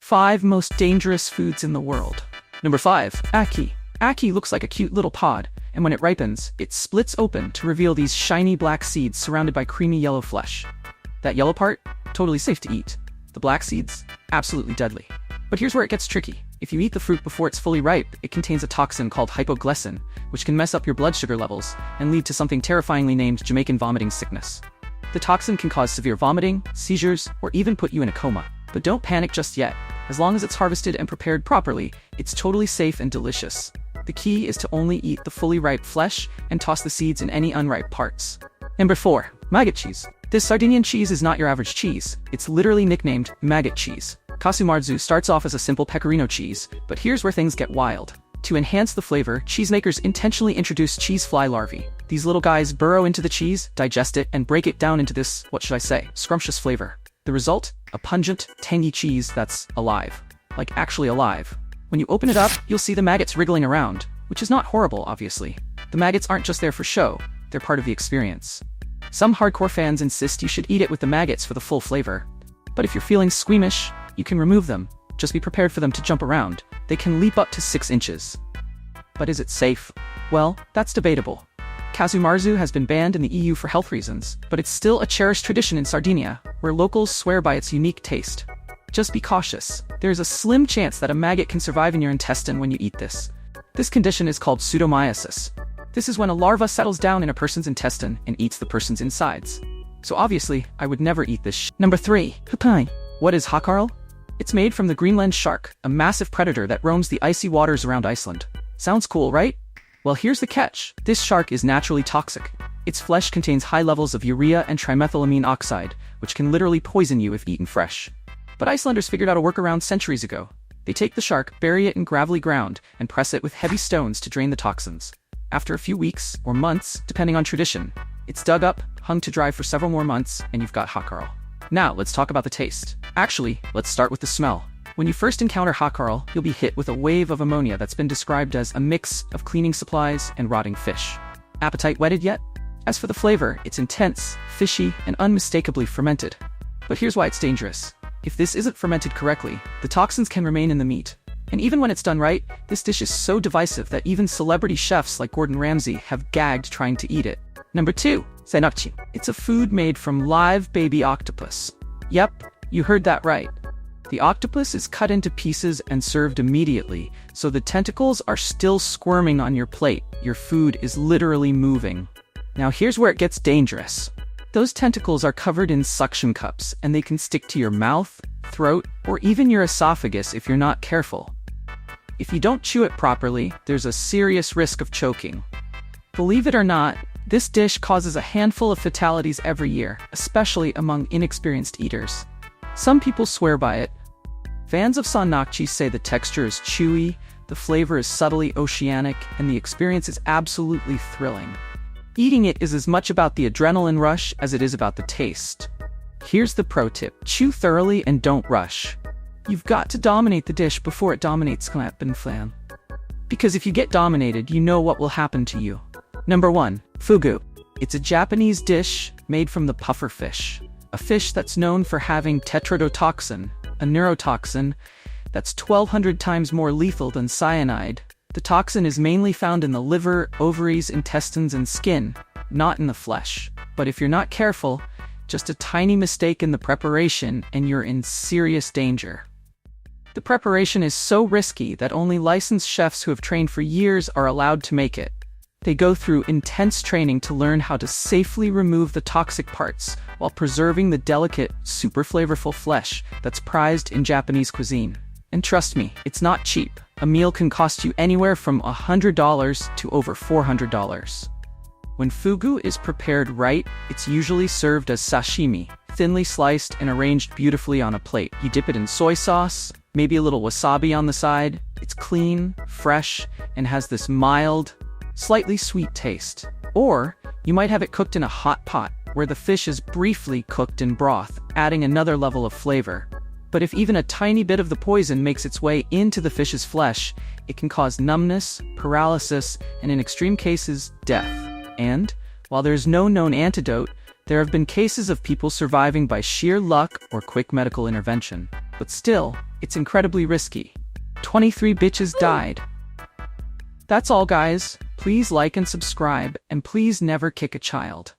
5 most dangerous foods in the world. Number 5. Ackee. Ackee looks like a cute little pod, and when it ripens, it splits open to reveal these shiny black seeds surrounded by creamy yellow flesh. That yellow part? Totally safe to eat. The black seeds? Absolutely deadly. But here's where it gets tricky. If you eat the fruit before it's fully ripe, it contains a toxin called hypoglycin, which can mess up your blood sugar levels and lead to something terrifyingly named Jamaican vomiting sickness. The toxin can cause severe vomiting, seizures, or even put you in a coma. But don't panic just yet. As long as it's harvested and prepared properly, it's totally safe and delicious. The key is to only eat the fully ripe flesh and toss the seeds in any unripe parts. Number 4. Maggot cheese. This Sardinian cheese is not your average cheese. It's literally nicknamed maggot cheese. Casu marzu starts off as a simple pecorino cheese, but here's where things get wild. To enhance the flavor, cheesemakers intentionally introduce cheese fly larvae. These little guys burrow into the cheese, digest it, and break it down into this, scrumptious flavor. The result? A pungent, tangy cheese that's alive. Like actually alive. When you open it up, you'll see the maggots wriggling around, which is not horrible, obviously. The maggots aren't just there for show, they're part of the experience. Some hardcore fans insist you should eat it with the maggots for the full flavor. But if you're feeling squeamish, you can remove them. Just be prepared for them to jump around. They can leap up to 6 inches. But is it safe? Well, that's debatable. Casu marzu has been banned in the EU for health reasons, but it's still a cherished tradition in Sardinia, where locals swear by its unique taste. Just be cautious. There's a slim chance that a maggot can survive in your intestine when you eat this. This condition is called pseudomyosis. This is when a larva settles down in a person's intestine and eats the person's insides. So obviously, I would never eat this Number 3. Papine. What is hakarl? It's made from the Greenland shark, a massive predator that roams the icy waters around Iceland. Sounds cool, right? Well, here's the catch. This shark is naturally toxic. Its flesh contains high levels of urea and trimethylamine oxide, which can literally poison you if eaten fresh. But Icelanders figured out a workaround centuries ago. They take the shark, bury it in gravelly ground, and press it with heavy stones to drain the toxins. After a few weeks, or months, depending on tradition, it's dug up, hung to dry for several more months, and you've got hakarl. Now, let's talk about the taste. Actually, let's start with the smell. When you first encounter hakarl, you'll be hit with a wave of ammonia that's been described as a mix of cleaning supplies and rotting fish. Appetite whetted yet? As for the flavor, it's intense, fishy, and unmistakably fermented. But here's why it's dangerous. If this isn't fermented correctly, the toxins can remain in the meat. And even when it's done right, this dish is so divisive that even celebrity chefs like Gordon Ramsay have gagged trying to eat it. Number 2. Senapchi. It's a food made from live baby octopus. Yep, you heard that right. The octopus is cut into pieces and served immediately, so the tentacles are still squirming on your plate. Your food is literally moving. Now here's where it gets dangerous. Those tentacles are covered in suction cups, and they can stick to your mouth, throat, or even your esophagus if you're not careful. If you don't chew it properly, there's a serious risk of choking. Believe it or not, this dish causes a handful of fatalities every year, especially among inexperienced eaters. Some people swear by it. Fans of sannakchi say the texture is chewy, the flavor is subtly oceanic, and the experience is absolutely thrilling. Eating it is as much about the adrenaline rush as it is about the taste. Here's the pro tip. Chew thoroughly and don't rush. You've got to dominate the dish before it dominates clap and flan. Because if you get dominated, you know what will happen to you. Number 1. Fugu. It's a Japanese dish made from the puffer fish, a fish that's known for having tetrodotoxin, a neurotoxin that's 1,200 times more lethal than cyanide. The toxin is mainly found in the liver, ovaries, intestines, and skin, not in the flesh. But if you're not careful, just a tiny mistake in the preparation and you're in serious danger. The preparation is so risky that only licensed chefs who have trained for years are allowed to make it. They go through intense training to learn how to safely remove the toxic parts while preserving the delicate, super flavorful flesh that's prized in Japanese cuisine. And trust me, it's not cheap. A meal can cost you anywhere from $100 to over $400. When fugu is prepared right, it's usually served as sashimi, thinly sliced and arranged beautifully on a plate. You dip it in soy sauce, maybe a little wasabi on the side. It's clean, fresh, and has this mild, slightly sweet taste. Or you might have it cooked in a hot pot, where the fish is briefly cooked in broth, adding another level of flavor. But if even a tiny bit of the poison makes its way into the fish's flesh, it can cause numbness, paralysis, and in extreme cases, death. And, while there's no known antidote, there have been cases of people surviving by sheer luck or quick medical intervention. But still, It's incredibly risky. 23 bitches died. That's all, guys. Please like and subscribe, and please never kick a child.